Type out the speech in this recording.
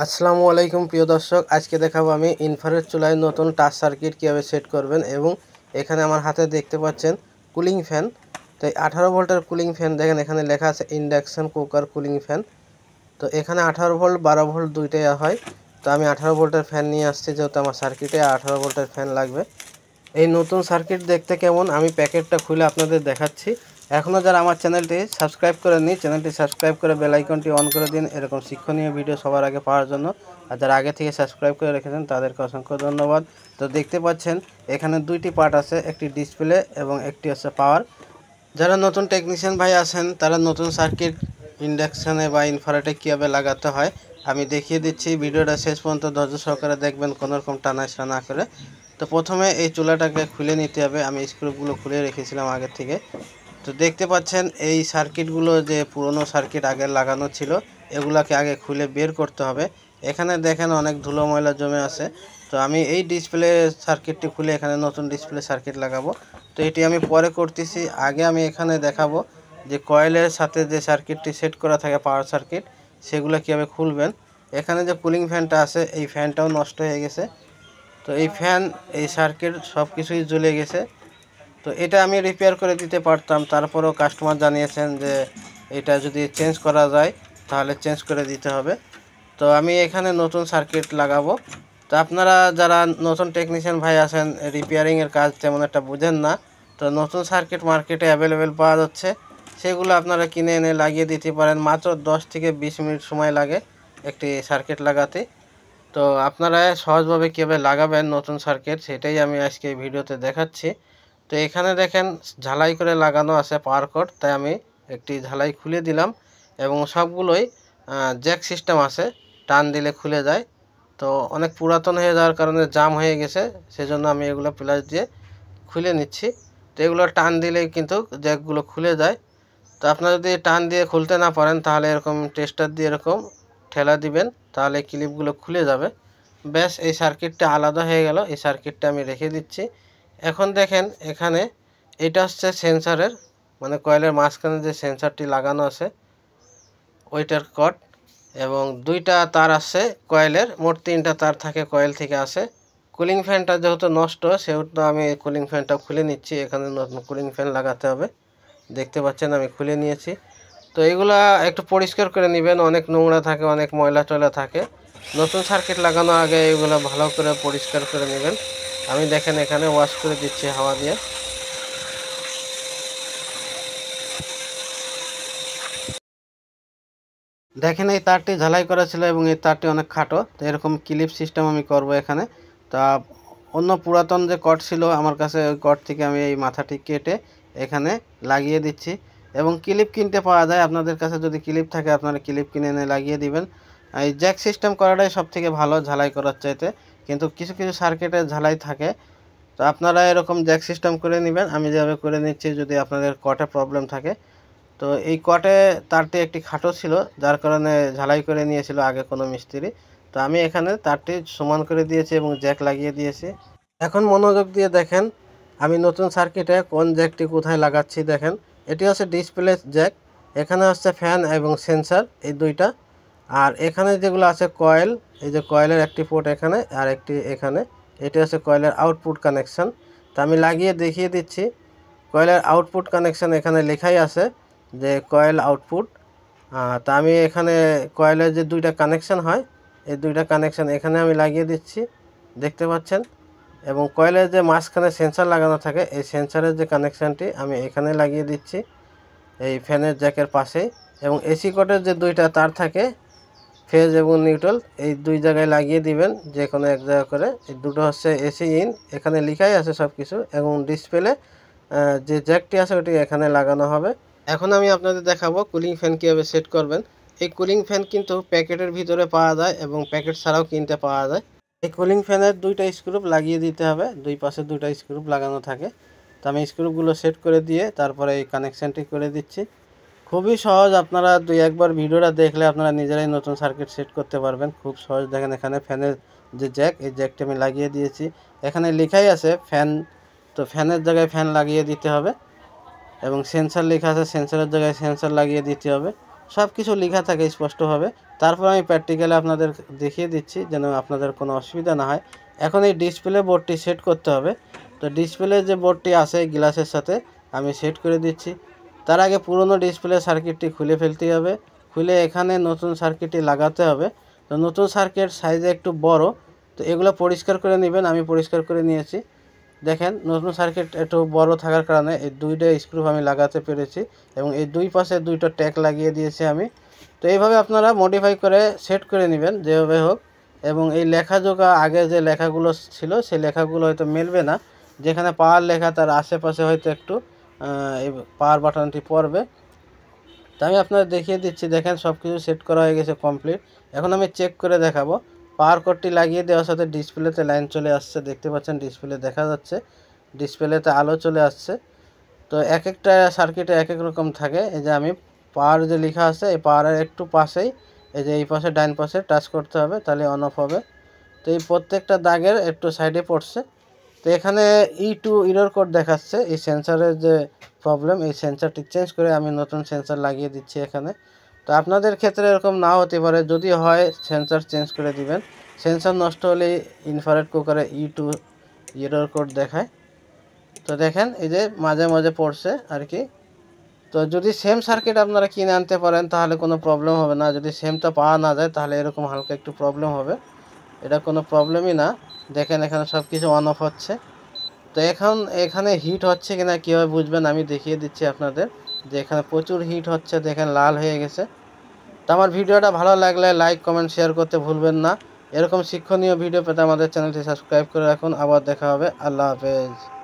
আসসালামু আলাইকুম প্রিয় দর্শক, আজকে দেখাবো আমি ইনফ্রারেড চুলায় নতুন টাচ সার্কিট কীভাবে সেট করবেন। এবং এখানে আমার হাতে দেখতে পাচ্ছেন কুলিং ফ্যান। তো 18 ভোল্টের কুলিং ফ্যান, দেখেন এখানে লেখা আছে ইন্ডাকশন কুকার কুলিং ফ্যান। তো এখানে 18 ভোল্ট 12 ভোল্ট দুইটাই হয়। তো আমি 18 ভোল্টের ফ্যান নিয়ে আসছি, যেহেতু আমার সার্কিটে 18 ভোল্টের ফ্যান লাগবে। এই নতুন সার্কিট দেখতে কেমন আমি প্যাকেটটা খুলে আপনাদের দেখাচ্ছি। এখনও যারা আমার চ্যানেলটি সাবস্ক্রাইব করেননি, চ্যানেলটি সাবস্ক্রাইব করে বেল আইকনটি অন করে দিন এরকম শিক্ষণীয় ভিডিও সবার আগে পাওয়ার জন্য। আর যারা আগে থেকে সাবস্ক্রাইব করে রেখেছেন তাদেরকে অসংখ্য ধন্যবাদ। তো দেখতে পাচ্ছেন এখানে দুইটি পার্ট আছে, একটি ডিসপ্লে এবং একটি হচ্ছে পাওয়ার। যারা নতুন টেকনিশিয়ান ভাই আছেন তারা নতুন সার্কিট ইন্ডাকশানে বা ইনফ্রারেডে কীভাবে লাগাতে হয় আমি দেখিয়ে দিচ্ছি। ভিডিওটা শেষ পর্যন্ত ধৈর্য সহকারে দেখবেন, কোনোরকম টানাইসা না করে। তো প্রথমে এই চুলাটাকে খুলে নিতে হবে। আমি স্ক্রুগুলো খুলে রেখেছিলাম আগে থেকে। তো দেখতে পাচ্ছেন এই সার্কিটগুলো যে পুরনো সার্কিট আগে লাগানো ছিল, এগুলাকে আগে খুলে বের করতে হবে। এখানে দেখেন অনেক ধুলো ময়লা জমে আছে। তো আমি এই ডিসপ্লে সার্কিটটি খুলে এখানে নতুন ডিসপ্লে সার্কিট লাগাবো। তো এটি আমি পরে করতেছি। আগে আমি এখানে দেখাবো যে কয়েলের সাথে যে সার্কিটটি সেট করা থাকে পাওয়ার সার্কিট, সেগুলো কীভাবে খুলবেন। এখানে যে কুলিং ফ্যানটা আছে এই ফ্যানটাও নষ্ট হয়ে গেছে। তো এই ফ্যান, এই সার্কিট সব কিছুই জ্বলে গেছে। তো এটা আমি রিপেয়ার করে দিতে পারতাম, তারপরেও কাস্টমার জানিয়েছেন যে এটা যদি চেঞ্জ করা যায় তাহলে চেঞ্জ করে দিতে হবে। তো আমি এখানে নতুন সার্কিট লাগাবো। তো আপনারা যারা নতুন টেকনিশিয়ান ভাই আছেন, রিপেয়ারিংয়ের কাজ তেমন একটা বুঝেন না, তো নতুন সার্কিট মার্কেটে অ্যাভেলেবেল পাওয়া যাচ্ছে, সেগুলো আপনারা কিনে এনে লাগিয়ে দিতে পারেন। মাত্র 10 থেকে 20 মিনিট সময় লাগে একটি সার্কিট লাগাতে। তো আপনারা সহজভাবে কীভাবে লাগাবেন নতুন সার্কিট সেটাই আমি আজকে এই ভিডিওতে দেখাচ্ছি। তো এখানে দেখেন ঝালাই করে লাগানো আছে পাওয়ার কর্ড, তাই আমি একটি ঝালাই খুলে দিলাম। এবং সবগুলোই জ্যাক সিস্টেম আছে, টান দিলে খুলে যায়। তো অনেক পুরাতন হয়ে যাওয়ার কারণে জাম হয়ে গেছে, সেজন্য আমি এগুলো প্লাস দিয়ে খুলে নিচ্ছি। তো এগুলো টান দিলেই কিন্তু জ্যাকগুলো খুলে যায়। তো আপনারা যদি টান দিয়ে খুলতে না পারেন তাহলে এরকম টেস্টার দিয়ে এরকম ঠেলা দিবেন, তাহলে ক্লিপগুলো খুলে যাবে। ব্যাস, এই সার্কিটটা আলাদা হয়ে গেল। এই সার্কিটটা আমি রেখে দিচ্ছি। এখন দেখেন এখানে এটা হচ্ছে সেন্সারের, মানে কয়েলের মাঝখানে যে সেন্সারটি লাগানো আছে ওইটার কট, এবং দুইটা তার আছে কয়েলের, মোট 3টা তার থাকে কয়েল থেকে আসে। কুলিং ফ্যানটা যেহেতু নষ্ট সেহেতু আমি কুলিং ফ্যানটা খুলে নিচ্ছি। এখানে নতুন কুলিং ফ্যান লাগাতে হবে। দেখতে পাচ্ছেন আমি খুলে নিয়েছি। তো এগুলা একটু পরিষ্কার করে নেবেন, অনেক নোংরা থাকে, অনেক ময়লা টয়লা থাকে। নতুন সার্কিট লাগানোর আগে এগুলো ভালো করে পরিষ্কার করে নেবেন। আমি দেখেন এখানে ওয়াশ করে দিচ্ছি হাওয়া দিয়ে। দেখেন এই তারটি ঝালাই করা ছিল এবং এই তারটি অনেক খাটো, তো এরকম ক্লিপ সিস্টেম আমি করব এখানে। তা অন্য পুরাতন যে কট ছিল আমার কাছে, ওই কট থেকে আমি এই মাথাটি কেটে এখানে লাগিয়ে দিচ্ছি। এবং ক্লিপ কিনতে পাওয়া যায়, আপনাদের কাছে যদি ক্লিপ থাকে আপনারা ক্লিপ কিনে এনে লাগিয়ে দিবেন। এই জ্যাক সিস্টেম করাটাই সব থেকে ভালো ঝালাই করার চাইতে, কিন্তু কিছু কিছু সার্কিটে ঝালাই থাকে। তো আপনারা এরকম জ্যাক সিস্টেম করে নেবেন, আমি যেভাবে করে নিচ্ছি, যদি আপনাদের কটে প্রবলেম থাকে। তো এই কটে তারটি একটি খাটো ছিল, যার কারণে ঝালাই করে নিয়েছিল আগে কোনো মিস্ত্রি। তো আমি এখানে তারটি সমান করে দিয়েছি এবং জ্যাক লাগিয়ে দিয়েছি। এখন মনোযোগ দিয়ে দেখেন আমি নতুন সার্কিটে কোন জ্যাকটি কোথায় লাগাচ্ছি। দেখেন এটি হচ্ছে ডিসপ্লে জ্যাক, এখানে হচ্ছে ফ্যান এবং সেন্সার এই দুইটা। আর এখানে যেগুলো আছে কয়েল, এই যে কয়েলের একটি পোর্ট এখানে আর একটি এখানে, এটি হচ্ছে কয়েলের আউটপুট কানেকশান। তা আমি লাগিয়ে দেখিয়ে দিচ্ছি। কয়েলের আউটপুট কানেকশান এখানে লেখাই আছে যে কয়েল আউটপুট। তা আমি এখানে কয়েলের যে দুইটা কানেকশান হয় এই দুইটা কানেকশান এখানে আমি লাগিয়ে দিচ্ছি, দেখতে পাচ্ছেন। এবং কয়েলের যে মাঝখানে সেন্সার লাগানো থাকে এই সেন্সারের যে কানেকশানটি আমি এখানে লাগিয়ে দিচ্ছি এই ফ্যানের জ্যাকের পাশেই। এবং এসি কোডের যে দুইটা তার থাকে ফেজ এবং নিউট্রাল, এই দুই জায়গায় লাগিয়ে দিবেন, যে কোনো এক জায়গা করে। এই দুটো হচ্ছে এসি ইন, এখানে লেখাই আছে সব কিছু। এবং ডিসপ্লে যে জ্যাকটি আছে ওটি এখানে লাগানো হবে। এখন আমি আপনাদের দেখাবো কুলিং ফ্যান কীভাবে সেট করবেন। এই কুলিং ফ্যান কিন্তু প্যাকেটের ভিতরে পাওয়া যায় এবং প্যাকেট ছাড়াও কিনতে পাওয়া যায়। এই কুলিং ফ্যানের দুইটা স্ক্রুপ লাগিয়ে দিতে হবে, দুই পাশে দুইটা স্ক্রুপ লাগানো থাকে। তো আমি স্ক্রুপগুলো সেট করে দিয়ে তারপরে এই কানেকশানটি করে দিচ্ছি। খুবই সহজ, আপনারা দুই একবার ভিডিওটা দেখলে আপনারা নিজেরাই নতুন সার্কিট সেট করতে পারবেন, খুব সহজ। দেখেন এখানে ফ্যানের যে জ্যাক, এই জ্যাকটি আমি লাগিয়ে দিয়েছি। এখানে লেখাই আছে ফ্যান, তো ফ্যানের জায়গায় ফ্যান লাগিয়ে দিতে হবে। এবং সেন্সার লেখা আছে, সেন্সারের জায়গায় সেন্সার লাগিয়ে দিতে হবে। সব কিছু লেখা থাকে স্পষ্টভাবে। তারপর আমি প্র্যাকটিক্যালে আপনাদের দেখিয়ে দিচ্ছি যেন আপনাদের কোনো অসুবিধা না হয়। এখন এই ডিসপ্লে বোর্ডটি সেট করতে হবে। তো ডিসপ্লে যে বোর্ডটি আছে গ্লাসের সাথে আমি সেট করে দিচ্ছি। তার আগে পুরনো ডিসপ্লে সার্কিটটি খুলে ফেলতে হবে, খুলে এখানে নতুন সার্কিটটি লাগাতে হবে। তো নতুন সার্কিট সাইজে একটু বড়, তো এগুলো পরিষ্কার করে নেবেন। আমি পরিষ্কার করে নিয়েছি। দেখেন নতুন সার্কিট একটু বড় থাকার কারণে এই দুইটা স্ক্রু আমি লাগাতে পেরেছি এবং এই দুই পাশে দুইটা ট্যাগ লাগিয়ে দিয়েছি আমি। তো এইভাবে আপনারা মডিফাই করে সেট করে নেবেন যেভাবে হোক। এবং এই লেখাজোখা আগে যে লেখাগুলো ছিল সেই লেখাগুলো হয়তো মিলবে না, যেখানে পাওয়ার লেখা তার আশেপাশে হয়তো একটু এই পাওয়ার বাটনটি পড়বে। তো আমি আপনাদের দেখিয়ে দিচ্ছি। দেখেন সব কিছু সেট করা হয়ে গেছে কমপ্লিট। এখন আমি চেক করে দেখাবো। পাওয়ার কোডটি লাগিয়ে দেওয়ার সাথে ডিসপ্লেতে লাইন চলে আসছে, দেখতে পাচ্ছেন ডিসপ্লে দেখা যাচ্ছে, ডিসপ্লেতে আলো চলে আসছে। তো এক একটা সার্কিটে এক এক রকম থাকে। এই যে আমি পাওয়ার যে লেখা আছে এই পাওয়ারের একটু পাশেই এই যে এই পাশে ডাইন পাশে টাচ করতে হবে, তাহলে অন অফ হবে। তো এই প্রত্যেকটা দাগের একটু সাইডে পড়ছে। তো এখানে E2 এরর কোড দেখাচ্ছে, এই সেন্সরের যে প্রবলেম, এই সেন্সরটি চেঞ্জ করে আমি নতুন সেন্সর লাগিয়ে দিচ্ছি এখানে। তো আপনাদের ক্ষেত্রে এরকম নাও হতে পারে, যদি হয় সেন্সর চেঞ্জ করে দিবেন। সেন্সর নষ্ট হলে ইনফ্রারেড কুকারে E2 এরর কোড দেখায়। তো দেখেন এই যে মাঝে মাঝে পড়ছে আর কি। তো যদি সেম সার্কিট আপনারা কিনে আনতে পারেন তাহলে কোনো প্রবলেম হবে না। যদি সেমটা পাওয়া না যায় তাহলে এরকম হালকা একটু প্রবলেম হবে। এটা কোনো প্রবলেমই না। দেখেন এখানে সব কিছু অন অফ হচ্ছে। তো এখন এখানে হিট হচ্ছে কিনা কীভাবে বুঝবেন আমি দেখিয়ে দিচ্ছি আপনাদের, যে এখানে প্রচুর হিট হচ্ছে, দেখেন লাল হয়ে গেছে। তো আমার ভিডিওটা ভালো লাগলে লাইক কমেন্ট শেয়ার করতে ভুলবেন না। এরকম শিক্ষণীয় ভিডিও পেতে আমাদের চ্যানেলটি সাবস্ক্রাইব করে রাখুন। আবার দেখা হবে। আল্লাহ হাফেজ।